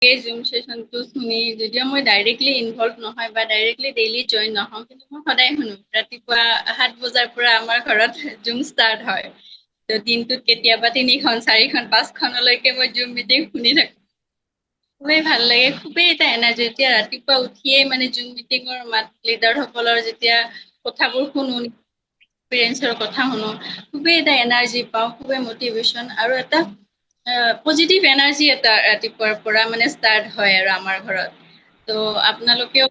এই জুম সেশনটো শুনি যদিও মই ডাইৰেক্টলি ইনভলভ নহয় বা ডাইৰেক্টলি ডেইলি জইন নহওঁ, কিন্তু মই সদায় শুনো। ৰাতিপুৱা 7 বজাৰ পৰা আমাৰ ঘৰত জুম ষ্টাৰ্ট হয়। তো দিনটোত কেতিয়াবা 3খন 4খন 5খনলৈকে মই জুম মিটিং শুনি থাকো। খুবেই ভাল লাগে, খুবেই এটা এনাৰ্জি। যেতিয়া ৰাতিপুৱা উঠিয়ে মানে জুম মিটিঙৰ মাত, লিডাৰ সকলৰ যেতিয়া কথাবোৰ শুনো, এক্সপিৰিয়েঞ্চৰ কথা শুনো, খুবেই এটা এনাৰ্জি পাওঁ, খুবেই মটিভেশ্যন আৰু এটা পজিটিভ এনাৰ্জি এটা ৰাতিপুৱাৰ পৰা মানে ষ্টাৰ্ট হয় আৰু আমাৰ ঘৰত। তো আপোনালোকেও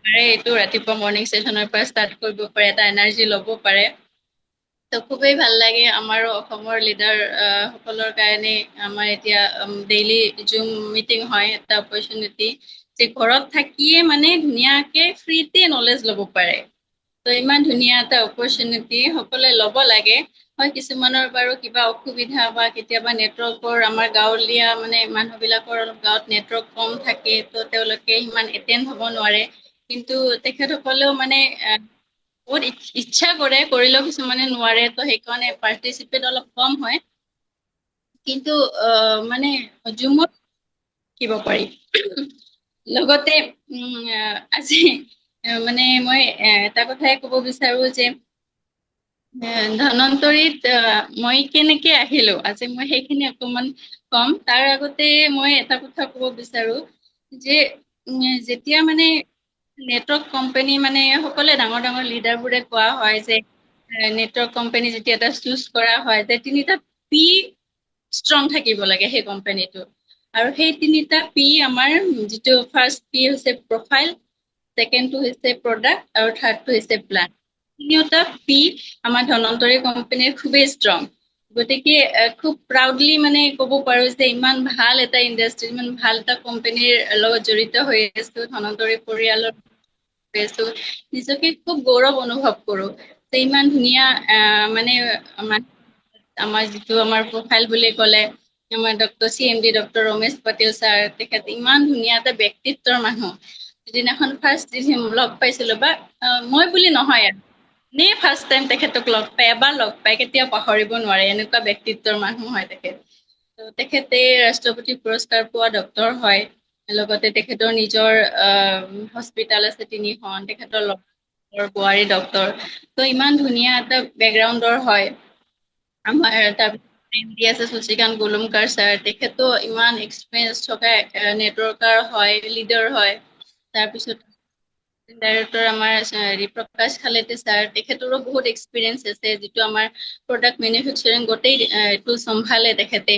পাৰে এইটো ৰাতিপুৱা মৰ্ণিং ছেশ্যনৰ পৰা ষ্টাৰ্ট কৰিব পাৰে, এটা এনাৰ্জি ল'ব পাৰে। তো খুবেই ভাল লাগে। আমাৰো অসমৰ লিডাৰ সকলৰ কাৰণে আমাৰ এতিয়া ডেইলি জুম মিটিং হয়, এটা অপৰচুনিটি যে ঘৰত থাকিয়ে মানে ধুনীয়াকে ফ্ৰীতে নলেজ ল'ব পাৰে। তো ইমান ধুনীয়া এটা অপৰচুনিটি সকলোৱে ল'ব লাগে। হয়, কিছুমানৰ বাৰু কিবা অসুবিধা বা কেতিয়াবা নেটৱৰ্কৰ, আমাৰ গাঁৱলীয়া মানে মানুহবিলাকৰ অলপ গাঁৱত নেটৱৰ্ক কম থাকে, তো তেওঁলোকে সিমান এটেণ্ড হ'ব নোৱাৰে। কিন্তু তেখেতসকলেও মানে বহুত ইচ্ছা কৰে, কৰিলেও কিছুমানে নোৱাৰে, তো সেইকাৰণে পাৰ্টিচিপেট অলপ কম হয়। কিন্তু মানে জুমত শিকিব পাৰি। লগতে আজি মানে মই এটা কথাই ক'ব বিচাৰো যে ধনন্তৰীত মই কেনেকে আহিলো, আজি মই সেইখিনি অকমান কম। তাৰ আগতে মই এটা কথা ক'ব বিচাৰো যে যেতিয়া মানে নেটৱৰ্ক কোম্পানী মানে সকলোৱে ডাঙৰ ডাঙৰ লিডাৰ বোৰে কোৱা হয় যে নেটৱৰ্ক কোম্পানী যেতিয়া এটা চুজ কৰা হয়, যে তিনিটা পি ষ্ট্ৰং থাকিব লাগে সেই কোম্পানীটো। আৰু সেই তিনিটা পি আমাৰ যিটো ফাৰ্ষ্ট পি হৈছে প্ৰফাইল, ছেকেণ্ডটো হৈছে প্ৰডাক্ট, আৰু থাৰ্ডটো হৈছে প্লান। তিনিওটা পি আমাৰ ধনন্তৰী কোম্পানীৰ খুবেই ষ্ট্ৰং। গতিকে খুব প্ৰাউডলি মানে ক'ব পাৰো যে ইমান ভাল এটা ইণ্ডাষ্ট্ৰী, ইমান ভাল এটা কোম্পানীৰ লগত জড়িত হৈ আছো, ধনন্তৰী পৰিয়ালৰ হৈ আছো। নিজকে খুব গৌৰৱ অনুভৱ কৰো যে ইমান ধুনীয়া মানে আমাৰ যিটো আমাৰ প্ৰফাইল বুলি ক'লে আমাৰ CMD doctor Ramesh Patil sir, তেখেত ইমান ধুনীয়া এটা ব্যক্তিত্বৰ মানুহ। যিদিনাখন ফাৰ্ষ্ট লগ পাইছিলো, বা মই বুলি নহয় আৰু ফাৰ্ষ্ট টাইম তেখেতক লগ পাই, এবাৰ লগ পাই কেতিয়াও পাহৰিব নোৱাৰে, এনেকুৱা ব্যক্তিত্বৰ মানুহ হয় তেখেত। তো তেখেতে ৰাষ্ট্ৰপতি পুৰস্কাৰ পোৱা ডক্তৰ হয়। লগতে তেখেতৰ নিজৰ হস্পিতাল আছে 3খন, তেখেতৰ বোৱাৰী ডক্তৰ। তো ইমান ধুনীয়া এটা বেকগ্ৰাউণ্ডৰ হয়। আমাৰ তাৰপিছত আছে শশীকান্ত গোলুমকাৰ ছাৰ, তেখেতো ইমান এক্সপিৰিয়েঞ্চ থকা নেটৱৰ্কাৰ হয়, লিডাৰ হয়। তাৰপিছত ডাইৰেক্টৰ আমাৰ প্ৰকাশ খালেতে ছাৰ, তেখেতৰো বহুত এক্সপিৰিয়েঞ্চ আছে, যিটো আমাৰ প্ৰডাক্ট মেনুফেকচাৰিং গোটেই এইটো চম্ভালে তেখেতে।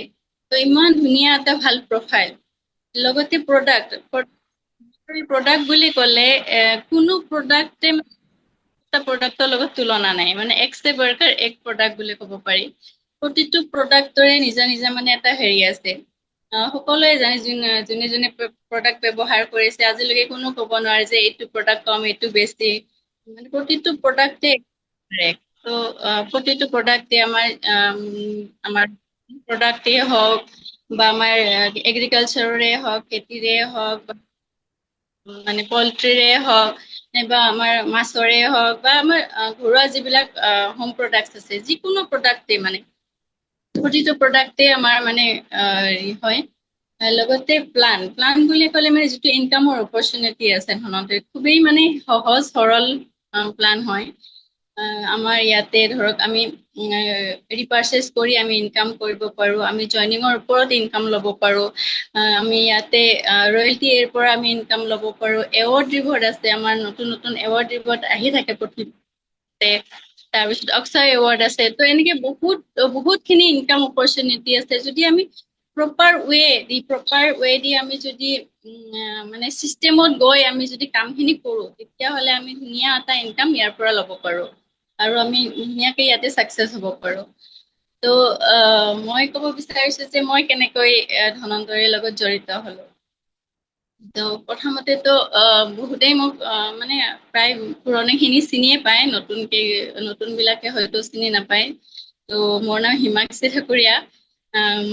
তো ইমান ধুনীয়া এটা ভাল প্ৰফাইল। লগতে প্ৰডাক্ট বুলি ক'লে কোনো প্ৰডাক্টে এটা প্ৰডাক্টৰ লগত তুলনা নাই, মানে এক্স ৱৰ্কাৰ এক প্ৰডাক্ট বুলি ক'ব পাৰি। প্ৰতিটো প্ৰডাক্টৰে নিজা নিজা মানে এটা হেৰি আছে। সকলোৱে জানে, যোনে যোনে প্ৰডাক্ট ব্যৱহাৰ কৰিছে আজিলৈকে কোনো ক'ব নোৱাৰে যে এইটো প্ৰডাক্ট কম, এইটো বেছি। মানে প্ৰতিটো প্ৰডাক্টে তো প্ৰতিটো প্ৰডাক্টে আমাৰ প্ৰডাক্টেই হওক বা আমাৰ এগ্ৰিকালচাৰৰে হওক, খেতিৰে হওক, মানে পল্ট্ৰিৰে হওক, নাইবা আমাৰ মাছৰে হওক, বা আমাৰ ঘৰুৱা যিবিলাক হোম প্ৰডাক্ট আছে, যিকোনো প্ৰডাক্টে মানে প্ৰতিটো প্ৰডাক্টে আমাৰ মানে হেৰি হয়। লগতে প্লান বুলি ক'লে মানে যিটো ইনকামৰ অপৰচুনিটি আছে ধনতে, খুবেই মানে সহজ সৰল প্লান হয়। আমাৰ ইয়াতে ধৰক আমি ৰিপাৰ্চেছ কৰি আমি ইনকাম কৰিব পাৰো, আমি জইনিঙৰ ওপৰত ইনকাম ল'ব পাৰো। আমি ইয়াতে ৰয়েলটিৰ পৰা আমি ইনকাম ল'ব পাৰো। এৱাৰ্ড ৰিৱাৰ্ড আছে, আমাৰ নতুন নতুন এৱাৰ্ড ৰিৱাৰ্ড আহি থাকে প্ৰতি। তাৰপিছত অক্ষয় এৱাৰ্ড আছে। তো এনেকে বহুত খিনি ইনকাম অপৰচুনিটি আছে। যদি আমি প্ৰপাৰ ৱে দি আমি যদি মানে চিষ্টেমত গৈ আমি যদি কামখিনি কৰো, তেতিয়াহ'লে আমি ধুনীয়া এটা ইনকাম ইয়াৰ পৰা ল'ব পাৰো, আৰু আমি ধুনীয়াকে ইয়াতে চাকচেছ হ'ব পাৰো। তো মই ক'ব বিচাৰিছো যে মই কেনেকৈ ধনন্তৰীৰ লগত জড়িত হলো। তো প্ৰথমতেতো বহুতেই মোক মানে প্ৰায় পুৰণি খিনি চিনিয়ে পায়, নতুন বিলাকে হয়তো চিনি নাপায়। তো মোৰ নাম হিমাক্ষী ঠাকুৰীয়া।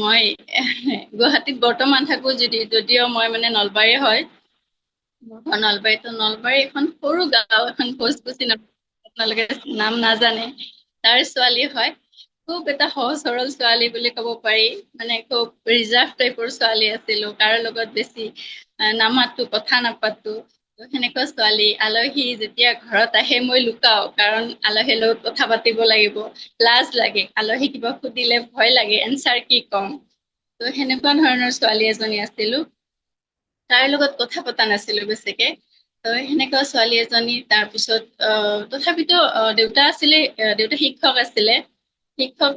মই গুৱাহাটীত বৰ্তমান থাকো, যদিও মই মানে নলবাৰী হয়। নলবাৰী এখন সৰু গাঁও এখন, আপোনালোকে নাম নাজানে, তাৰ ছোৱালী হয়। খুব এটা সহজ সৰল ছোৱালী বুলি ক'ব পাৰি। মানে খুব ৰিজাৰ্ভ টাইপৰ ছোৱালী আছিলো, কাৰো লগত বেছি নামাতো, কথা নাপাতো। তো সেনেকুৱা ছোৱালী। আলহী যেতিয়া ঘৰত আহে মই লুকাও, কাৰণ আলহীৰ লগত কথা পাতিব লাগিব, লাজ লাগে, আলহী কিবা সুধিলে ভয় লাগে এনচাৰ কি ক'ম। তো সেনেকুৱা ধৰণৰ ছোৱালী এজনী আছিলো, তাইৰ লগত কথা পতা নাছিলো বেছিকে। তো সেনেকুৱা ছোৱালী এজনী। তাৰপিছত তথাপিতো দেউতা আছিলে, দেউতা শিক্ষক আছিলে। শিক্ষক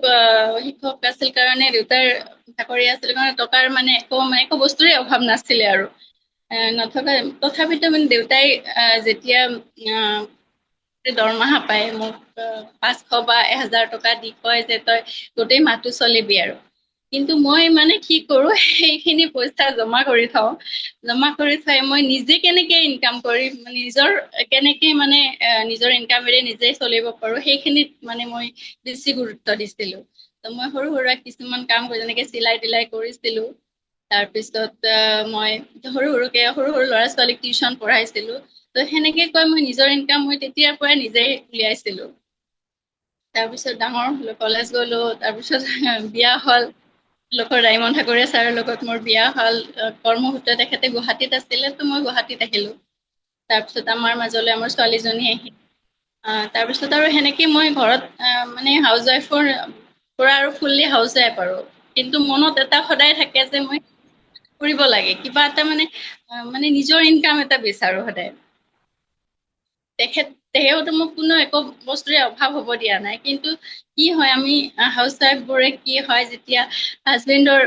আছিল কাৰণে, দেউতাৰ চাকৰি আছিল কাৰণে টকাৰ মানে একো বস্তুৰে অভাৱ নাছিলে আৰু। নথকা তথাপিতো মানে দেউতাই যেতিয়া দৰমহা পায় মোক 500 বা 1000 টকা দি কয় যে তই গোটেই মাহটো চলিবি আৰু। কিন্তু মই মানে কি কৰো, সেইখিনি পইচা জমা কৰি থওঁ। জমা কৰি থৈ মই নিজে কেনেকে ইনকাম কৰিম, নিজৰ কেনেকে মানে নিজৰ ইনকামেৰে নিজে চলিব পাৰো, সেইখিনিত মানে মই বেছি গুৰুত্ব দিছিলো। ত মই সৰু সুৰা কিছুমান কাম কৰি, যেনেকে চিলাই তিলাই কৰিছিলো। তাৰপিছত মই সৰু সৰু ল'ৰা ছোৱালীক টিউচন পঢ়াইছিলো। ত সেনেকে কৈ মই নিজৰ ইনকাম মই তেতিয়াৰ পৰাই নিজে উলিয়াইছিলো। তাৰপিছত ডাঙৰ হলো, কলেজ গলো, তাৰপিছত বিয়া হ'ল। লোকৰ ডায়মন ঠাকুৰীয়া ছাৰৰ লগত মোৰ বিয়া হ'ল। কৰ্মসূত্ৰে তেখেতে গুৱাহাটীত আছিলে, তো মই গুৱাহাটীত আহিলো। তাৰপিছত আমাৰ মাজলৈ আমাৰ ছোৱালীজনী আহিল। তাৰপিছত আৰু সেনেকে মই ঘৰত মানে হাউচ ৱাইফৰ পৰা আৰু ফুল্লি হাউচ ৱাইফ আৰু। কিন্তু মনত এটা সদায় থাকে যে মই কৰিব লাগে কিবা এটা, মানে নিজৰ ইনকাম এটা বিচাৰো সদায়। তেহেতো মোক কোনো একো বস্তুৰে অভাৱ হ'ব দিয়া নাই। কিন্তু কি হয়, আমি হাউচ ৱাইফ বোৰে কি হয়, যেতিয়া হাজবেণ্ডৰ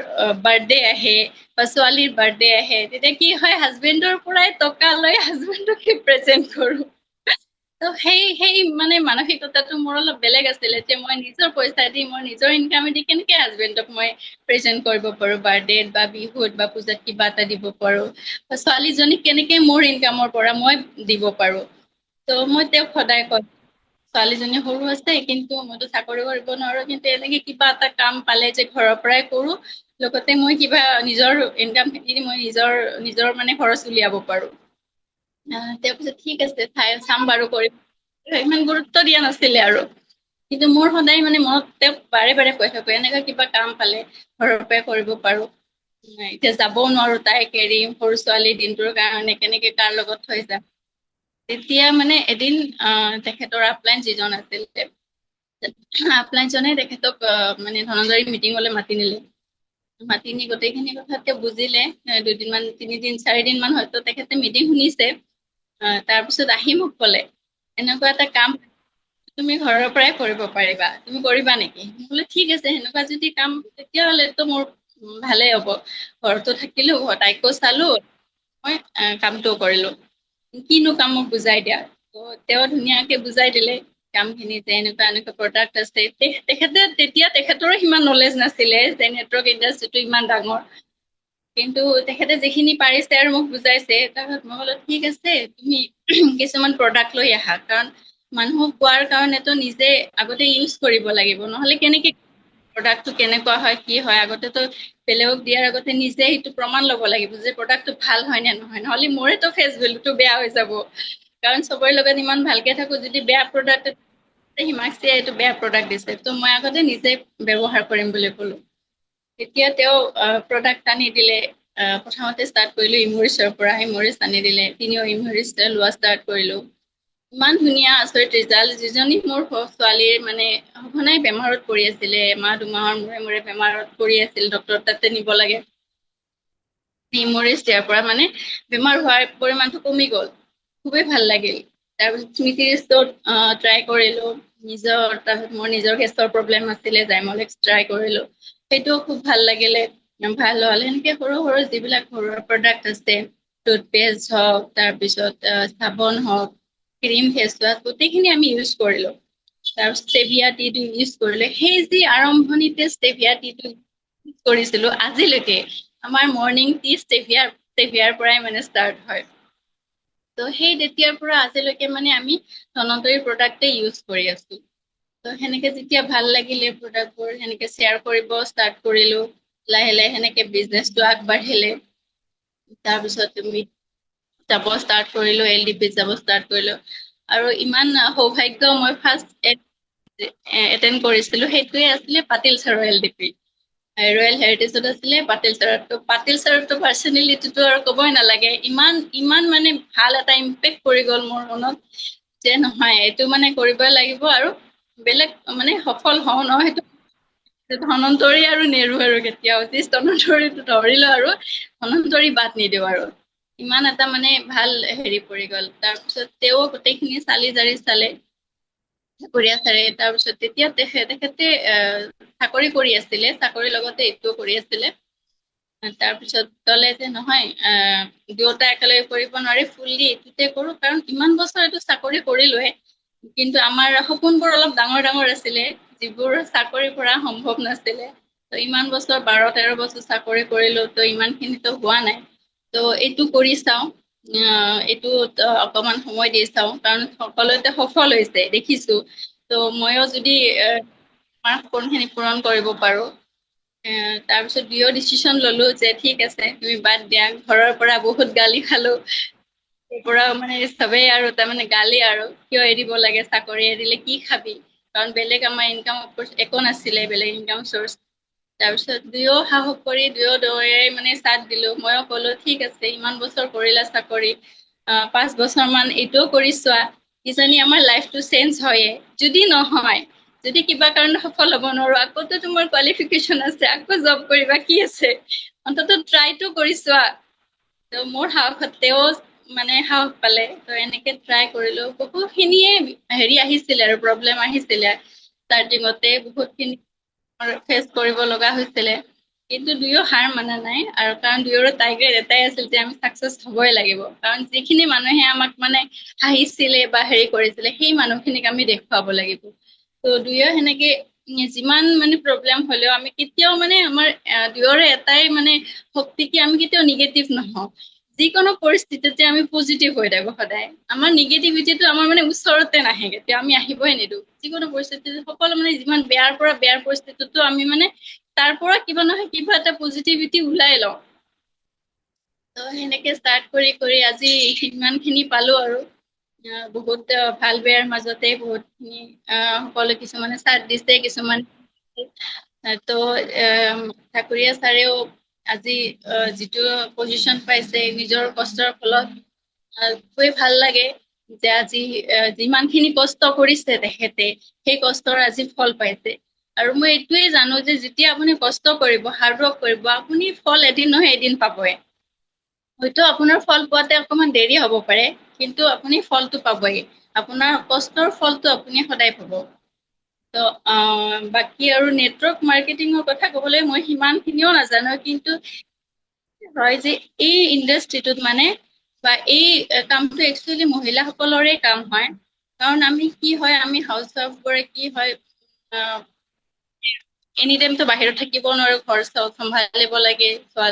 বাৰ্থডে আহে বা ছোৱালীৰ বাৰ্থডে আহে, তেতিয়া কি হয়, হাজবেণ্ডৰ পৰাই টকা লৈ হাজবেণ্ডকে প্ৰেজেন্ট কৰো। ত সেই মানে মানসিকতাটো মোৰ অলপ বেলেগ আছিলে, যে মই নিজৰ পইচা দি, মই নিজৰ ইনকামে দি কেনেকে হাজবেণ্ডক মই প্ৰেজেন্ট কৰিব পাৰো, বাৰ্থডেত বা বিহুত বা পূজাত কিবা এটা দিব পাৰো। ছোৱালীজনীক কেনেকে মোৰ ইনকামৰ পৰা মই দিব পাৰো। ত মই তেওঁক সদায় কওঁ, ছোৱালীজনী সৰু আছে, কিন্তু মইতো চাকৰি কৰিব নোৱাৰো, কিন্তু এনেকে কিবা এটা কাম পালে যে ঘৰৰ পৰাই কৰো, লগতে মই কিবা নিজৰ ইনকাম খিনি মই নিজৰ মানে খৰচ উলিয়াব পাৰো। তেওঁ কৈছে ঠিক আছে, চাম বাৰু কৰিম। ইমান গুৰুত্ব দিয়া নাছিলে আৰু। কিন্তু মোৰ সদায় মানে মনত তেওঁক বাৰে বাৰে কৈ থাকো, এনেকুৱা কিবা কাম পালে ঘৰৰ পৰাই কৰিব পাৰো। এতিয়া যাবও নোৱাৰো তাইক এৰি, সৰু ছোৱালী দিনটোৰ কাৰণে কেনেকে কাৰ লগত থৈ যাম। তেতিয়া মানে এদিন তেখেতৰ আপলাইন যিজন আছিল, আপলাইনজনে তেখেতক মানে ধনঞ্জয় মিটিঙলৈ মাতি নিলে। মাতি নি গোটেইখিনি কথা তেওঁ বুজিলে। 2 দিনমান, 3 দিন, 4 দিন মান হয়তো তেখেতে মিটিং শুনিছে। তাৰপিছত আহি মোক কলে, এনেকুৱা এটা কাম তুমি ঘৰৰ পৰাই কৰিব পাৰিবা, তুমি কৰিবা নেকি? মই বোলো ঠিক আছে, সেনেকুৱা যদি কাম তেতিয়াহলেতো মোৰ ভালেই হব। ঘৰতো থাকিলো, তাইকো চালো, মই কামটো কৰিলো। কিনো কাম মোক বুজাই দিয়া। তেওঁ ধুনীয়াকে বুজাই দিলে কাম খিনি, যে এনেকুৱা এনেকুৱা প্ৰডাক্ট আছে। তেখেতে তেতিয়া তেখেতৰো সিমান নলেজ নাছিলে যে নেটৱৰ্ক ইণ্ডাষ্ট্ৰিটো ইমান ডাঙৰ। কিন্তু তেখেতে যিখিনি পাৰিছে আৰু মোক বুজাইছে। তাৰপিছত মই বোলো ঠিক আছে, তুমি কিছুমান প্ৰডাক্ট লৈ আহা, কাৰণ মানুহক কোৱাৰ কাৰণেতো নিজে আগতে ইউজ কৰিব লাগিব, নহলে কেনেকে প্ৰডাক্টটো কেনেকুৱা হয়, কি হয়, আগতেতো বেলেগক দিয়াৰ আগতে নিজে সেইটো প্ৰমাণ লব লাগিব যে প্ৰডাক্টটো ভাল হয় নে নহয়, নহলে মোৰেতো ফেচ ভেলুটো বেয়া হৈ যাব। কাৰণ চবৰে লগত ইমান ভালকে থাকো, যদি বেয়া প্ৰডাক্ট হিমাক্ষিয়ে এইটো বেয়া প্ৰডাক্ট দিছে, ত মই আগতে নিজে ব্যৱহাৰ কৰিম বুলি কলো। তেতিয়া তেওঁ প্ৰডাক্ট আনি দিলে। প্ৰথমতে ষ্টাৰ্ট কৰিলো ইমৰিছৰ পৰা, ইমৰিছ আনি দিলে, তিনিও ইমৰিছ লোৱা ষ্টাৰ্ট কৰিলো। ইমান ধুনীয়া আচৰিত ৰিজাল্ট। যিজনী মোৰ ছোৱালীৰ মানে সঘনাই বেমাৰত পৰি আছিলে, এমাহ 2 মাহৰ মূৰে মূৰে বেমাৰত পৰি আছিল, ডক্তৰ তাতে নিব লাগে। ইমৰিছ দিয়াৰ পৰা মানে বেমাৰ হোৱাৰ পৰিমাণটো কমি গ'ল। খুবেই ভাল লাগিল। তাৰপিছত স্মৃতি ষ্টৰত ট্ৰাই কৰিলো। তাৰপিছত মোৰ নিজৰ গেছৰ প্ৰব্লেম আছিলে, জাইমলেক্স ট্ৰাই কৰিলো, সেইটোও খুব ভাল লাগিলে, ভাল হল। সেনেকে সৰু সৰু যিবিলাক ঘৰুৱা প্ৰডাক্ট আছে, টুথপেষ্ট হওক, তাৰপিছত চাবোন হওক, ক্ৰীম, ফেচৱাছ, গোটেইখিনি আমি ইউজ কৰিলো। তাৰপিছত ষ্টেভিয়া টিটো ইউজ কৰিলো। সেই যি আৰম্ভণিতে ষ্টেভিয়া টিটো কৰিছিলো, আজিলৈকে আমাৰ মৰ্ণিং টি ষ্টেভিয়াৰ পৰাই মানে ষ্টাৰ্ট হয়। ত সেই তেতিয়াৰ পৰা আজিলৈকে মানে আমি ধনন্তৰী প্ৰডাক্টে ইউজ কৰি আছো। ত সেনেকে যেতিয়া ভাল লাগিলে প্ৰডাক্টবোৰ, সেনেকে শ্বেয়াৰ কৰিব ষ্টাৰ্ট কৰিলো। লাহে লাহে সেনেকে বিজনেচটো আগবাঢ়িলে। তাৰপিছত তুমি যাব ষ্টাৰ্ট কৰিলো, LDPত যাব ষ্টাৰ্ট কৰিলো। আৰু ইমান সৌভাগ্য, মই ফাৰ্ষ্ট এটেণ্ড কৰিছিলো সেইটোৱে আছিলে পাটিল ছাৰৰ LDP ৰয়েল হেৰিটেজত আছিলে পাটিল ছাৰতো পাৰ্চনেলিটিটো আৰু ক'বই নালাগে ইমান ইমান মানে ভাল এটা ইম্পেক্ট পৰি গ'ল মোৰ মনত যে নহয় এইটো মানে কৰিবই লাগিব আৰু বেলেগ মানে সফল হওঁ ন সেইটো ধনন্তৰী আৰু নেৰু আৰু কেতিয়াও ধনন্তৰীটো ধৰিলো আৰু ধনন্তৰী বাদ নিদিওঁ আৰু ইমান এটা মানে ভাল হেৰি পৰি গ'ল তাৰপিছত তেওঁ গোটেইখিনি চালি জাৰি চালে চাকৰিয়া ছাৰে তাৰপিছত তেতিয়া তেখেতে চাকৰি কৰি আছিলে চাকৰিৰ লগতে এইটোও কৰি আছিলে তাৰপিছত ক'লে যে নহয় দুয়োটা একেলগে কৰিব নোৱাৰি ফুললি এইটোতে কৰো কাৰণ ইমান বছৰ এইটো চাকৰি কৰিলোৱে কিন্তু আমাৰ সপোনবোৰ অলপ ডাঙৰ ডাঙৰ আছিলে যিবোৰ চাকৰি কৰা সম্ভৱ নাছিলে ত ইমান বছৰ 12-13 বছৰ চাকৰি কৰিলো ত ইমানখিনিতো হোৱা নাই ত এইটো কৰি চাওঁ এইটো অকমান সময় দি চাওঁ কাৰণ সকলোতে সফল হৈছে দেখিছো ত মইও যদি আমাৰ সপোনখিনি পূৰণ কৰিব পাৰো তাৰপিছত দুয়ো ডিচিশন ললো যে ঠিক আছে তুমি বাদ দিয়া ঘৰৰ পৰা বহুত গালি খালো পৰা মানে চবেই আৰু তাৰমানে গালি আৰু কিয় এৰিব লাগে চাকৰি এৰিলে কি খাবি কাৰণ বেলেগ আমাৰ ইনকাম একো নাছিলে বেলেগ ইনকাম চৰ্চ তাৰপিছত দুয়ো সাহস কৰি দুয়ো দৌৰাই মানে চাথ দিলো মইও কলো ঠিক আছে ইমান বছৰ কৰিলা চাকৰি 5 বছৰ মান এইটোও কৰি চোৱা কিজানি আমাৰ লাইফটো চেঞ্জ হয়ে যদি নহয় যদি কিবা কাৰণত সফল হ'ব নোৱাৰো আকৌতো তোমাৰ কোৱালিফিকেশ্যন আছে আকৌ জব কৰিবা কি আছে অন্তত ট্ৰাইটো কৰি চোৱা ত মোৰ সাহসত তেওঁ মানে সাহস পালে ত এনেকে ট্ৰাই কৰিলো বহুতখিনিয়ে হেৰি আহিছিলে আৰু প্ৰব্লেম আহিছিলে ষ্টাৰ্টিঙতে বহুতখিনি ফেচ কৰিব লগা হৈছিলে কিন্তু দুয়ো হাৰ মানা নাই আৰু কাৰণ দুয়োৰো টাৰ্গেট এটাই আছিল যে আমি চাকচেছ হবই লাগিব কাৰণ যিখিনি মানুহে আমাক মানে হাঁহিছিলে বা হেৰি কৰিছিলে সেই মানুহখিনিক আমি দেখুৱাব লাগিব ত দুয়ো সেনেকে যিমান মানে প্ৰব্লেম হলেও আমি কেতিয়াও মানে আমাৰ দুয়োৰে এটাই মানে শক্তি কি আমি কেতিয়াও নিগেটিভ নহওঁ যিকোনো পৰিস্থিতিতে আমি পজিটিভ হৈ থাকো সদায় আমাৰ নিগেটিভিটিটো আমাৰ মানে ওচৰতে নাহে কেতিয়া আমি আহিবই নিদিওঁ যিকোনো পৰিস্থিতি সকলো মানে যিমান বেয়াৰ পৰা বেয়াৰ পৰিস্থিতিতো আমি মানে তাৰ পৰা কিবা নহয় কিবা এটা পজিটিভিটি ওলাই লওঁ ত সেনেকে ষ্টাৰ্ট কৰি কৰি আজি ইমানখিনি পালো আৰু বহুত ভাল বেয়াৰ মাজতে বহুতখিনি সকলো কিছুমানে চাথ দিছে কিছুমান ত ঠাকুৰীয়া ছাৰেও আজি যিটো পজিচন পাইছে নিজৰ কষ্টৰ ফলত খুবেই ভাল লাগে যে আজি যিমানখিনি কষ্ট কৰিছে তেখেতে সেই কষ্টৰ আজি ফল পাইছে আৰু মই এইটোৱে জানো যে যেতিয়া আপুনি কষ্ট কৰিব হাৰ্ডৱৰ্ক কৰিব আপুনি ফল এদিন নহয় এদিন পাবই হয়তো আপোনাৰ ফল পোৱাতে অকমান দেৰি হ'ব পাৰে কিন্তু আপুনি ফলটো পাবই আপোনাৰ কষ্টৰ ফলটো আপুনি সদায় পাব ত বাকী আৰু নেটৱৰ্ক মাৰ্কেটিঙৰ কথা কবলৈ মই সিমানখিনিও নাজানো কিন্তু হয় যে এই ইণ্ডাষ্ট্ৰিটোত মানে বা এই কামটো একচুৱেলি মহিলাসকলৰে কাম হয় কাৰণ আমি কি হয় আমি হাউচ ৱাইফবোৰে কি হয় এনি টাইমতো বাহিৰত থাকিব নোৱাৰো ঘৰ চম্ভালিব লাগে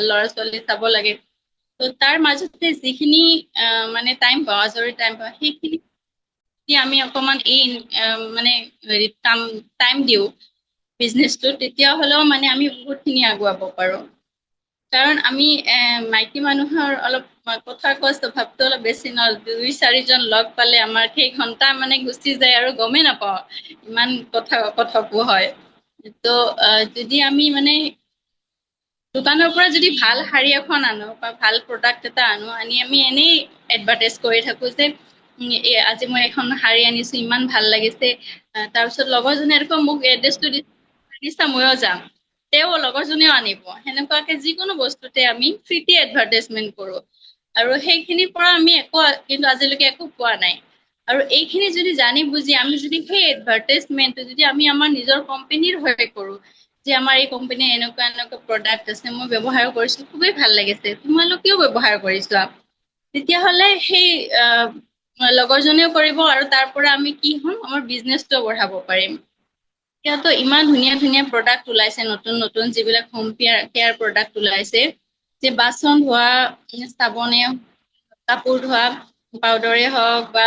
ল'ৰা ছোৱালী চাব লাগে ত তাৰ মাজতে যিখিনি মানে টাইম পাওঁ আজৰি টাইম পাওঁ সেইখিনি আমি অকমান এই মানে হেৰিত টাইম দিওঁ বিজনেছটো তেতিয়া হ'লেও মানে আমি বহুতখিনি আগুৱাব পাৰো কাৰণ আমি মাইকী মানুহৰ অলপ কথা কোৱা স্বভাৱটো অলপ বেছি ন 2-4জন লগ পালে আমাৰ সেই ঘন্টা মানে গুচি যায় আৰু গমেই নাপাওঁ ইমান কথাবোৰ হয় ত যদি আমি মানে দোকানৰ পৰা যদি ভাল শাৰী এখন আনো বা ভাল প্ৰডাক্ট এটা আনো আনি আমি এনেই এডভাৰটাইজ কৰি থাকো যে আজি মই এখন শাৰী আনিছো ইমান ভাল লাগিছে তাৰপিছত লগৰজনে এনেকৈ মোক এড্ৰেছটো দিছা ময়ো যাম তেওঁ লগৰজনেও আনিব সেনেকুৱাকে যিকোনো বস্তুতে আমি ফ্ৰীতে এডভাৰটাইজমেন্ট কৰো আৰু সেইখিনিৰ পৰা আমি কিন্তু আজিলৈকে একো পোৱা নাই আৰু এইখিনি যদি জানি বুজি আমি যদি সেই এডভাৰটাইজমেন্টটো যদি আমি আমাৰ নিজৰ কোম্পানীৰ হৈ কৰো যে আমাৰ এই কোম্পানীয়ে এনেকুৱা এনেকুৱা প্ৰডাক্ট আছে মই ব্যৱহাৰ কৰিছো খুবেই ভাল লাগিছে তোমালোকেও ব্যৱহাৰ কৰিছোৱা তেতিয়াহ'লে সেই লগৰজনেও কৰিব আৰু তাৰ পৰা আমি কি হ'ম আমাৰ বিজনেছটো বঢ়াব পাৰিম এতিয়াতো ইমান ধুনীয়া ধুনীয়া প্ৰডাক্ট ওলাইছে নতুন নতুন যিবিলাক হোম কেয়াৰ প্ৰডাক্ট ওলাইছে যে বাচন ধোৱা চাবোনে কাপোৰ ধোৱা পাউদাৰে হওক বা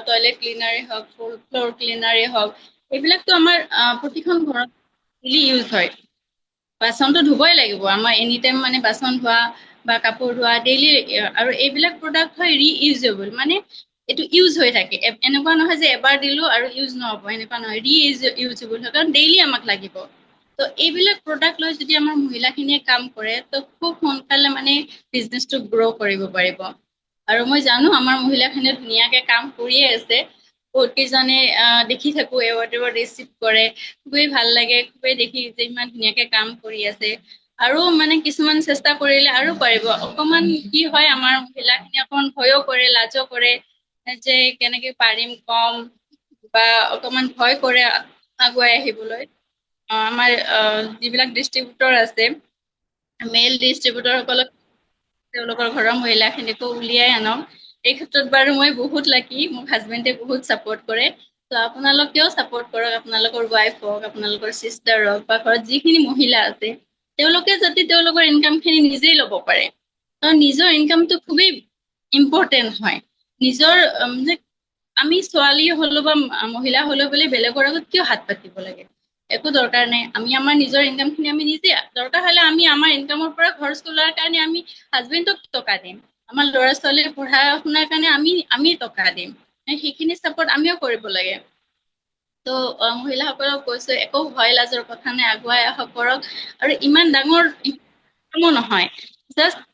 টয়লেট ক্লিনাৰে হওক ফ্ল'ৰ ক্লিনাৰে হওক এইবিলাকতো আমাৰ প্ৰতিখন ঘৰত ডেইলি ইউজ হয় বাচনটো ধুবই লাগিব আমাৰ এনি টাইম মানে বাচন ধোৱা বা কাপোৰ ধোৱা ডেইলি আৰু এইবিলাক প্ৰডাক্ট হয় ৰিইউজেবল মানে এইটো ইউজ হৈ থাকে। এনেকুৱা নহয় যে এবাৰ দিলো আৰু ইউজ নহব, এনেকুৱা নহয়, ইউজেবল হয়, কাৰণ ডেইলি আমাক লাগিব। তো এইবিলাক প্ৰডাক্ট লৈ যদি আমাৰ মহিলাখিনিয়ে কাম কৰে, তো খুব সোনকালে মানে বিজনেছটো গ্ৰ' কৰিব পাৰিব। আৰু মই জানো আমাৰ মহিলাখিনিয়ে ধুনীয়াকে কাম কৰিয়ে আছে। বহুত কেইজনে দেখি থাকো এৱাৰ্ড ৰিচিভ কৰে, খুবেই ভাল লাগে, খুবেই দেখি যে ইমান ধুনীয়াকে কাম কৰি আছে। আৰু মানে কিছুমান চেষ্টা কৰিলে আৰু পাৰিব। অকমান কি হয়, আমাৰ মহিলাখিনি অকমান ভয়ো কৰে, লাজো কৰে, যে কেনেকে পাৰিম কম, বা অকমান ভয় কৰে আগুৱাই আহিবলৈ। আমাৰ যিবিলাক ডিষ্ট্ৰিবিউটৰ আছে, মেইল ডিষ্ট্ৰিবিউটৰ সকলক তেওঁলোকৰ ঘৰৰ মহিলাখিনিকো উলিয়াই আনক। এই ক্ষেত্ৰত বাৰু মই বহুত লাকি, মোক হাজবেণ্ডে বহুত চাপোৰ্ট কৰে। ত' আপোনালোকেও চাপোৰ্ট কৰক, আপোনালোকৰ ৱাইফ হওক, আপোনালোকৰ চিষ্টাৰ হওক, বা ঘৰত যিখিনি মহিলা আছে, তেওঁলোকে যাতে তেওঁলোকৰ ইনকাম খিনি নিজেই ল'ব পাৰে। কাৰণ নিজৰ ইনকামটো খুবেই ইম্পৰ্টেণ্ট হয়। নিজৰ যে আমি ছোৱালী হলো বা মহিলা হলো বুলি বেলেগৰ আগত কিয় হাত পাতিব লাগে? একো দৰকাৰ নাই। আমি আমাৰ নিজৰ ইনকাম খিনি আমি নিজে, দৰকাৰ হলে আমি আমাৰ ইনকামৰ পৰা ঘৰ চলোৱাৰ কাৰণে আমি হাজবেণ্ডক টকা দিম। আমাৰ ল'ৰা ছোৱালীৰ পঢ়া শুনাৰ কাৰণে আমি টকা দিম। সেইখিনি চাপৰ্ট আমিও কৰিব লাগে। ত' মহিলাসকলক কৈছো, একো ভয় লাজৰ কথা নাই, আগুৱাই আহক, কৰক। আৰু ইমান ডাঙৰ কামো নহয়, জাষ্ট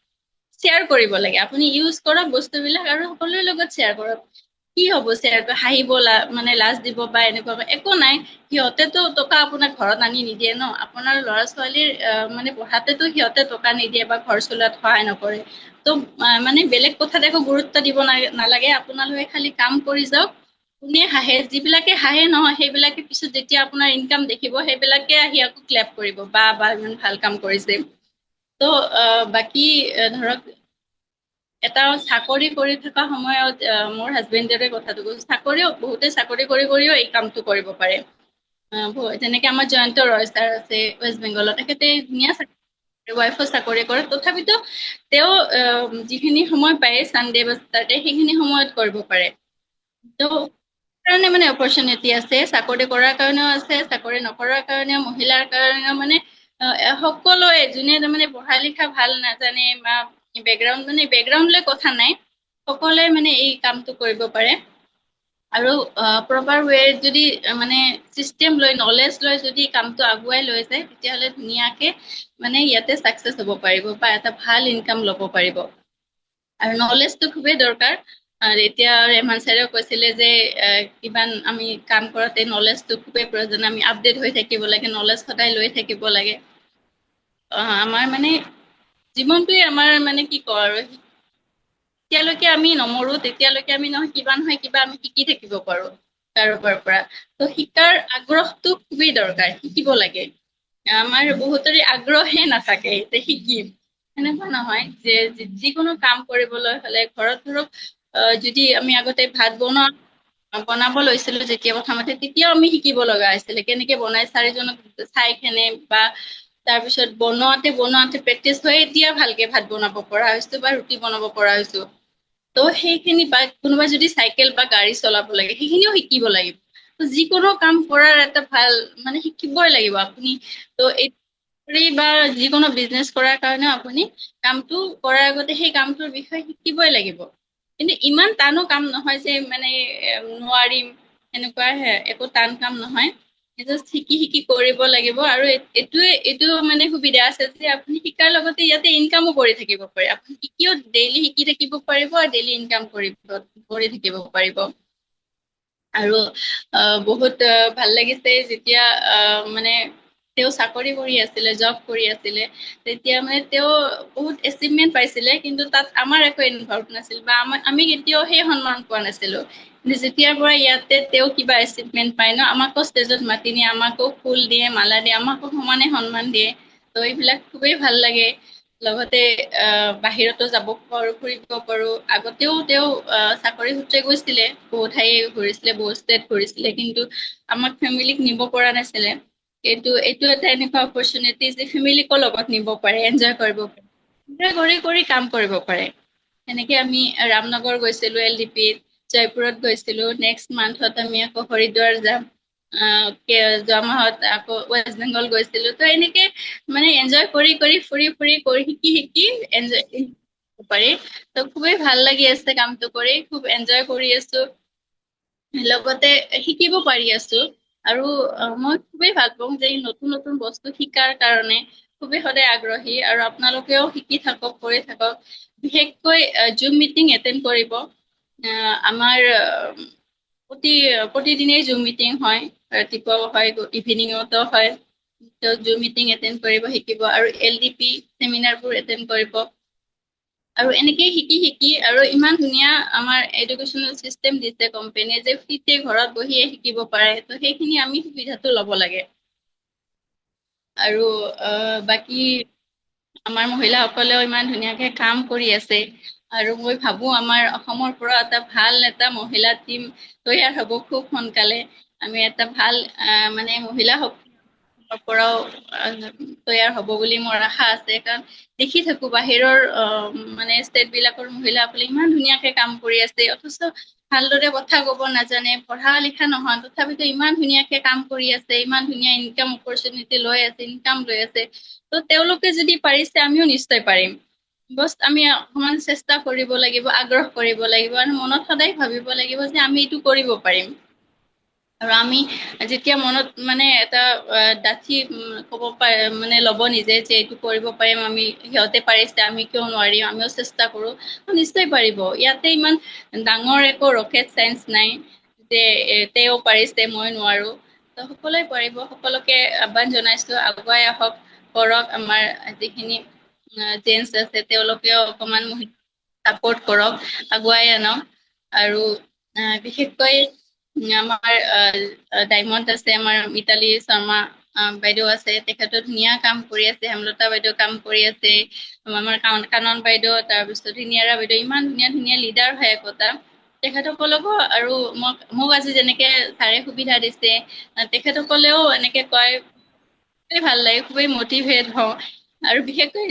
শ্বেয়াৰ কৰিব লাগে। আপুনি ইউজ কৰক বস্তুবিলাক আৰু সকলোৰে লগত শ্বেয়াৰ কৰক। কি হব শ্বেয়াৰ কৰি? হাঁহিব মানে লাজ দিব বা এনেকুৱা একো নাই। সিহঁতেতো টকা আপোনাক ঘৰত আনি নিদিয়ে ন, আপোনাৰ ল'ৰা ছোৱালীৰ মানে পঢ়াতেতো সিহঁতে টকা নিদিয়ে বা ঘৰ চলোৱাত সহায় নকৰে। ত' মানে বেলেগ কথাত একো গুৰুত্ব দিব নালাগে, আপোনালোকে খালি কাম কৰি যাওক। কোনে হাঁহে? যিবিলাকে হাঁহে নহয়, সেইবিলাকে পিছত যেতিয়া আপোনাৰ ইনকাম দেখিব, সেইবিলাকে আহি আকৌ ক্লেপ কৰিব, বা ইমান ভাল কাম কৰিছে। ত' বাকী ধৰক, এটা চাকৰি কৰি থকা সময়ত মোৰ হাজবেণ্ডৰে কথাটো কৈছো, বহুতে চাকৰি কৰিও এই কামটো কৰিব পাৰে। যেনেকে আমাৰ জয়ন্ত ৰয় ছাৰ আছে ৱেষ্ট বেংগলত, তেখেতে ধুনীয়া ৱাইফৰ চাকৰি কৰে, তথাপিতো তেওঁ যিখিনি সময় পায় চানডে বা চেটাৰডে, সেইখিনি সময়ত কৰিব পাৰে। ত' কাৰণে মানে অপৰচুনিটি আছে, চাকৰি কৰাৰ কাৰণেও আছে, চাকৰি নকৰাৰ কাৰণেও, মহিলাৰ কাৰণেও, মানে সকলোৱে যোনে তাৰমানে পঢ়া লিখা ভাল নাজানে বা বেকগ্ৰাউণ্ড লৈ কথা নাই, সকলোৱে মানে এই কামটো কৰিব পাৰে। আৰু প্ৰপাৰ ৱেত যদি মানে চিষ্টেম লৈ, নলেজ লৈ যদি কামটো আগুৱাই লৈ যায়, তেতিয়াহ'লে ধুনীয়াকে মানে ইয়াতে চাকচেছ হ'ব পাৰিব, বা এটা ভাল ইনকাম ল'ব পাৰিব। আৰু নলেজটো খুবেই দৰকাৰ। আৰু এতিয়া ৰেহমান চাৰেও কৈছিলে যে কিমান আমি কাম কৰোঁতে নলেজটো খুবেই প্ৰয়োজন, আমি আপডেট হৈ থাকিব লাগে, নলেজ সদায় লৈ থাকিব লাগে। আমাৰ মানে জীৱনটোৱে আমাৰ মানে কি কওঁ আৰু, যেতিয়ালৈকে আমি নমৰো, তেতিয়ালৈকে আমি নহয় কিবা নহয় কিবা আমি শিকি থাকিব পাৰো কাৰোবাৰ পৰা। ত' শিকাৰ আগ্ৰহটো খুবেই দৰকাৰ, শিকিব লাগে। আমাৰ বহুতৰে আগ্ৰহে নাথাকে যে শিকিম। সেনেকুৱা নহয়, যে যিকোনো কাম কৰিবলৈ হলে ঘৰত ধৰক যদি আমি আগতে ভাত বনাব লৈছিলো যেতিয়া প্ৰথমতে, তেতিয়াও আমি শিকিব লগা হৈছিলে, কেনেকে বনাই চাৰিজনক চাই কেনে, বা তাৰ পিছত বনোৱাতে প্ৰেক্টিচ হৈ এতিয়া ভালকে ভাত বনাব পৰা হৈছো, বা ৰুটি বনাব পৰা হৈছো। ত' সেইখিনি, বা কোনোবাই যদি চাইকেল বা গাড়ী চলাব লাগে, সেইখিনিও শিকিব লাগিব। যিকোনো কাম কৰাৰ এটা ভাল মানে শিকিবই লাগিব আপুনি। ত' বা যিকোনো বিজনেছ কৰাৰ কাৰণেও আপুনি কামটো কৰাৰ আগতে সেই কামটোৰ বিষয়ে শিকিবই লাগিব। কিন্তু ইমান টানো কাম নহয় যে মানে নোৱাৰিম, এনেকুৱা একো টান কাম নহয়। জাষ্ট শিকি শিকি কৰিব লাগিব। আৰু এইটো মানে সুবিধা আছে যে আপুনি শিকাৰ লগতে ইয়াতে ইনকামো কৰি থাকিব পাৰে। আপুনি শিকিও ডেইলি শিকি থাকিব পাৰিব, আৰু ডেইলি ইনকাম কৰি থাকিব পাৰিব। আৰু বহুত ভাল লাগিছে যেতিয়া মানে তেওঁ চাকৰি কৰি আছিলে, জব কৰি আছিলে, তেতিয়া মানে তেওঁ বহুত এচিভমেন্ট পাইছিলে, কিন্তু তাত আমাৰ একো ইনভলভ নাছিল, বা আমি কেতিয়াও সেই সন্মান পোৱা নাছিলো। যেতিয়াৰ পৰা ইয়াতে তেওঁ কিবা এচিভমেন্ট পায় ন, আমাকো ষ্টেজত মাতি নিয়ে, আমাকো ফুল দিয়ে, মালা দিয়ে, আমাকো সমানে সন্মান দিয়ে। ত' এইবিলাক খুবেই ভাল লাগে। লগতে বাহিৰতো যাব পাৰো, ফুৰিব পাৰো। আগতেও তেওঁ চাকৰি সূত্ৰে গৈছিলে, বহুত ঠাই ঘূৰিছিলে, বহুত ষ্টেট ঘূৰিছিলে, কিন্তু আমাক ফেমিলীক নিব পৰা নাছিলে। কিন্তু এইটো এটা এনেকুৱা অপৰচুনিটি যে ফেমিলিকো লগত নিব পাৰে, এনজয় কৰিব পাৰে। কৰি কাম কৰিব পাৰে। সেনেকে আমি ৰামনগৰ গৈছিলো, LDPত, জয়পুৰত গৈছিলো, নেক্সট মান্থত আমি আকৌ হৰিদ্বাৰ যাম। যোৱা মাহত আকৌ ৱেষ্ট বেংগল গৈছিলো। ত' এনেকে মানে এনজয় কৰি ফুৰি শিকি এনজয় পাৰি। তো খুবেই ভাল লাগি আছে কামটো কৰি, খুব এনজয় কৰি আছো, লগতে শিকিব পাৰি আছো। আৰু মই খুবেই ভাল পাওঁ যে এই নতুন নতুন বস্তু শিকাৰ কাৰণে খুবেই সদায় আগ্ৰহী, আৰু আপোনালোকেও শিকি থাকক, কৰি থাকক। বিশেষকৈ জুম মিটিং এটেণ্ড কৰিব। আমাৰ প্ৰতিদিনেই জুম মিটিং হয়, ৰাতিপুৱাও হয়, ইভিনিঙতো হয়। তো জুম মিটিং এটেণ্ড কৰিব শিকিব, আৰু LDP চেমিনাৰবোৰ এটেণ্ড কৰিব। আৰু এনেকেই শিকি শিকি, আৰু ইমান ধুনীয়া আমাৰ এডুকেশ্যনেল চিষ্টেম দিছে কোম্পানীয়ে যে ফ্ৰীতে ঘৰত বহিয়ে শিকিব পাৰে। তো সেইখিনি আমি সুবিধাটো ল'ব লাগে। আৰু বাকী আমাৰ মহিলাসকলেও ইমান ধুনীয়াকে কাম কৰি আছে, আৰু মই ভাবো আমাৰ অসমৰ পৰা এটা মহিলা টিম তৈয়াৰ হ'ব খুব সোনকালে। আমি এটা ভাল মানে মহিলা পৰাও তৈয়াৰ হ'ব বুলি মোৰ আশা আছে। কাৰণ দেখি থাকো বাহিৰৰ মানে ষ্টেট বিলাকৰ মহিলাসকলে ইমান ধুনীয়াকে কাম কৰি আছে, অথচ ভালদৰে কথা ক'ব নাজানে, পঢ়া লিখা নহয়, তথাপিতো ইমান ধুনীয়াকে কাম কৰি আছে, ইমান ধুনীয়া ইনকাম অপৰচুনিটি লৈ আছে, ইনকাম লৈ আছে। তো তেওঁলোকে যদি পাৰিছে, আমিও নিশ্চয় পাৰিম। বছ আমি অকমান চেষ্টা কৰিব লাগিব, আগ্ৰহ কৰিব লাগিব, আৰু মনত সদায় ভাবিব লাগিব যে আমি এইটো কৰিব পাৰিম। আৰু আমি যেতিয়া মনত মানে এটা ডাঠি ক'ব পাৰে, মানে ল'ব নিজে যে এইটো কৰিব পাৰিম আমি, সিহঁতে পাৰিছে আমি কিয় নোৱাৰিম, আমিও চেষ্টা কৰো, নিশ্চয় পাৰিব। ইয়াতে ইমান ডাঙৰ একো ৰকেট চাইন্স নাই যে তেওঁ পাৰিছে মই নোৱাৰো। তো সকলোৱে পাৰিব, সকলোকে আহ্বান জনাইছো, আগুৱাই আহক, কৰক। আমাৰ যিখিনি জেন্টছ আছে তেওঁলোকেও অকমান চাপৰ্ট কৰক, আগুৱাই আনক। আৰু বিশেষকৈ আমাৰ ডায়মণ্ড আছে, আমাৰ মিতালী শৰ্মা বাইদেউ আছে, তেখেতো ধুনীয়া কাম কৰি আছে, হেমলতা বাইদেউ কাম কৰি আছে, আমাৰ কানন বাইদেউ, তাৰপিছত ধুনীয়াৰা বাইদেউ, ইমান ধুনীয়া ধুনীয়া লিডাৰ হয় একতা। তেখেতসকলকো, আৰু মোক আজি যেনেকে ছাৰে সুবিধা দিছে, তেখেতসকলেও এনেকে কয়, খুবেই ভাল লাগে, খুবেই মটিভেট হওঁ। আৰু বিশেষকৈ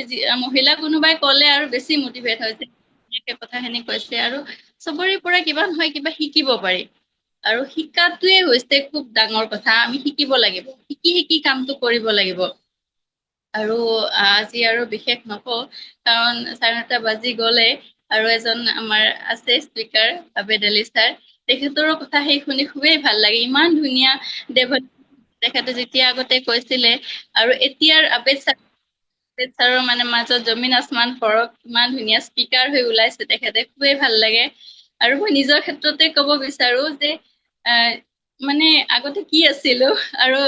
মহিলা কোনোবাই ক'লে আৰু বেছি মটিভেট হৈছে, কথাখিনি কৈছে। আৰু চবৰে পৰা কিবা নহয় কিবা শিকিব পাৰি, আৰু শিকাটোৱে হৈছে খুব ডাঙৰ কথা। আমি শিকিব লাগিব, শিকি শিকি কামটো কৰিব লাগিব। আৰু আজি আৰু বিশেষ নকওঁ, কাৰণ 9:30 বাজি গ'লে। আৰু এজন আমাৰ আছে স্পিকাৰ, আবেদ আলি ছাৰ, তেখেতৰো কথা সেই শুনি খুবেই ভাল লাগে। ইমান ধুনীয়া ডেভেলপ তেখেতে যেতিয়া আগতে কৈছিলে, আৰু এতিয়াৰ আবেদ ছাৰৰ মানে মাজত জমিন আচমান ফৰক, ইমান ধুনীয়া স্পিকাৰ হৈ ওলাইছে তেখেতে, খুবেই ভাল লাগে। আৰু মই নিজৰ ক্ষেত্ৰতে ক'ব বিচাৰো যে মানে আগতে কি আছিলো, আৰু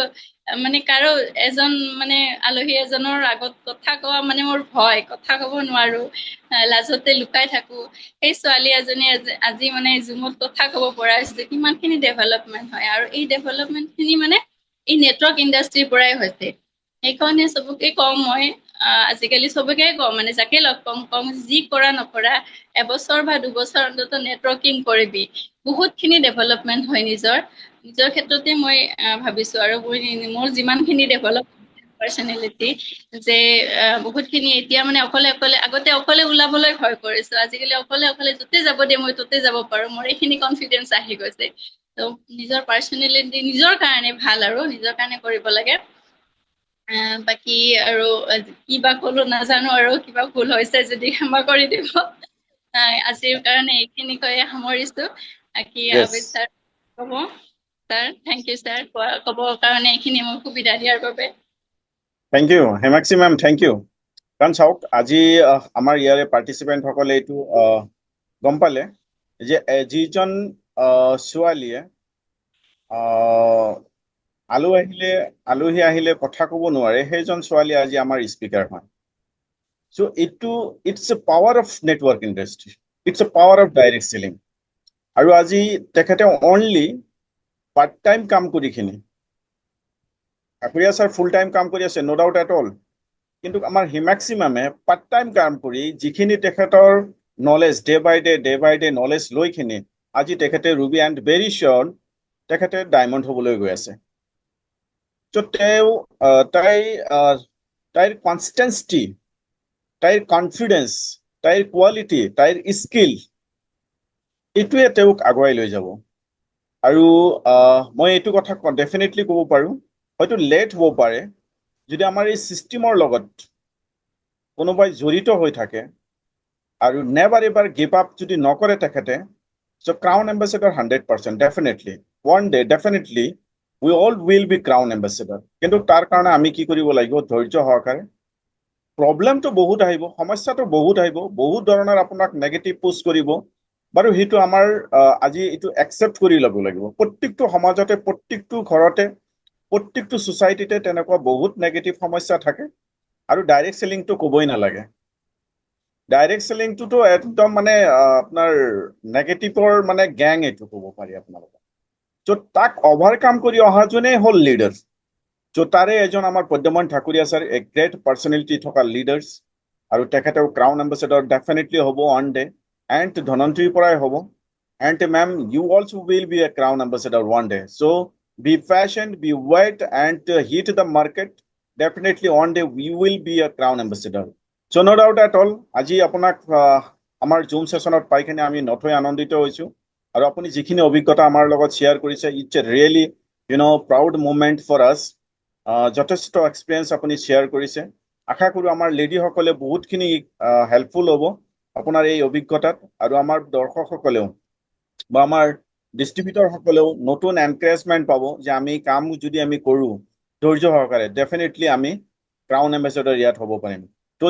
মানে কাৰো এজন মানে আলহী এজনৰ আগত কথা কোৱা মানে মোৰ ভয়, কথা কব নোৱাৰো, লাজতে লুকাই থাকো। সেই ছোৱালী এজনী আজি মানে জুমত কথা কব পৰা হৈছে, কিমান খিনি ডেভেলপমেন্ট হয়। আৰু এই ডেভেলপমেন্ট খিনি মানে এই নেটৱৰ্ক ইণ্ডাষ্ট্ৰিৰ পৰাই হৈছে। সেইকাৰণে চবকে কওঁ মই, আজিকালি চবকে কওঁ, মানে যাকে লগ কওঁ, যি কৰা নকৰা এবছৰ বা দুবছৰ অন্তত নেটৱৰ্কিং কৰিবি, বহুত খিনি ডেভেলপমেন্ট হয় নিজৰ ক্ষেত্ৰতে। মই ভাবিছো, আৰু মোৰ যিমান খিনি ডেভেলপ পাৰ্চনেলিটি, যে বহুত খিনি এতিয়া মানে আগতে অকলে ওলাবলৈ ভয় কৰিছো, আজিকালি অকলে য'তে যাব দিয়ে মই ত'তে যাব পাৰো, মোৰ এইখিনি কনফিডেন্স আহি গৈছে। ত নিজৰ পাৰ্চনেলিটি নিজৰ কাৰণে ভাল, আৰু নিজৰ কাৰণে কৰিব লাগে। বাকী আৰু কিবা কলো নাজানো, আৰু কিবা ভুল হৈছে যদি ক্ষমা কৰি দিব। আজিৰ কাৰণে এইখিনি কৈয়ে সামৰিছো। বাকী Yes. আবেদ ছাৰ ক'ব। ছাৰ, থেংক ইউ ছাৰ, ক'বৰ কাৰণে এইখিনি মোক সুবিধা দিয়াৰ বাবে। Thank you Hemakshi ma'am, thank you. কাৰণ চাওক, আজি আমাৰ ইয়াৰে পাৰ্টিচিপেণ্টসকলে এইটো গম পালে যে যিজন ছোৱালীয়ে আলহী আহিলে কথা ক'ব নোৱাৰে, সেইজন ছোৱালী আজি আমাৰ স্পিকাৰ হয়। So it's a power of network industry. It's a power of direct selling. আৰু আজি তেখেতে অনলি পাৰ্ট টাইম কাম কৰি খিনি, আপুনিয়া ছাৰ ফুল টাইম কাম কৰি আছে, ন' ডাউট এট অল। কিন্তু আমাৰ হিমাক্ষী মেমে পাৰ্ট টাইম কাম কৰি যিখিনি তেখেতৰ নলেজ ডে বাই ডে নলেজ লৈ খিনি আজি তেখেতে ৰুবি এণ্ড ভেৰি চিয়ৰ তেখেতে ডায়মণ্ড হ'বলৈ গৈ আছে। তাইৰ কনষ্টেন্সিটি, তাইৰ কনফিডেন্স, তাইৰ কোৱালিটি, তাইৰ স্কিল, এইটোৱে তেওঁক আগুৱাই লৈ যাব। আৰু মই এইটো কথা ডেফিনেটলি ক'ব পাৰো, হয়তো লেট হ'ব পাৰে, যদি আমাৰ এই চিষ্টেমৰ লগত কোনোবাই জড়িত হৈ থাকে আৰু নেভাৰ এভাৰ গিভ আপ যদি নকৰে তেখেতে, so crown ambassador 100% definitely one day definitely we all will be crown ambassador. কিন্তু তাৰ কাৰণে আমি কি কৰিব লাগিব, ধৈৰ্য সহকাৰে। প্ৰব্লেমটো বহুত আহিব, সমস্যাটো বহুত আহিব, বহুত ধৰণৰ আপোনাক নেগেটিভ পোষ্ট কৰিব, বাৰু সেইটো আমাৰ আজি এইটো একচেপ্ট কৰি ল'ব লাগিব। প্ৰত্যেকটো সমাজতে, প্ৰত্যেকটো ঘৰতে, প্ৰত্যেকটো ছ'চাইটিতে তেনেকুৱা বহুত নেগেটিভ সমস্যা থাকে। আৰু ডাইৰেক্ট চেলিংটো ক'বই নালাগে। ডাইৰেক্ট চেলিংটোতো একদম মানে আপোনাৰ নেগেটিভৰ মানে গ্যাং এইটো ক'ব পাৰি আপোনালোকে। চ' তাক অভাৰকাম কৰি অহা জনেই হ'ল লিডাৰ। চ' তাৰে এজন আমাৰ Padmamon Thakuria sir, a great personality থকা লিডাৰ্ছ, আৰু তেখেতেও ক্ৰাউন এম্বেচেডৰ ডেফিনেটলি হ'ব অন ডে, এণ্ড ধনন্তীৰ পৰাই হ'ব। And ma'am you also will be a crown ambassador one day. So' be patient, be wait and hit the market, definitely one day we will be a crown ambassador. So' no' doubt at all, আজি আপোনাক আমাৰ জুম ছেশ্যনত পাই কিনে আমি নথৈ আনন্দিত হৈছোঁ। আৰু আপুনি যিখিনি অভিজ্ঞতা আমাৰ লগত শ্বেয়াৰ কৰিছে, it's a really proud moment for us. যথেষ্ট এক্সপিৰিয়েঞ্চ আপুনি শ্বেয়াৰ কৰিছে। আশা কৰোঁ আমাৰ লেডিসকলে বহুতখিনি হেল্পফুল হ'ব আপোনাৰ এই অভিজ্ঞতাত, আৰু আমাৰ দৰ্শকসকলেও বা আমাৰ ডিষ্ট্ৰিবিউটৰসকলেও নতুন এনকাৰেজমেণ্ট পাব যে আমি কাম যদি আমি কৰোঁ ধৈৰ্য সহকাৰে, ডেফিনেটলি আমি ক্ৰাউন এম্বেচেডৰ ইয়াত হ'ব পাৰিম।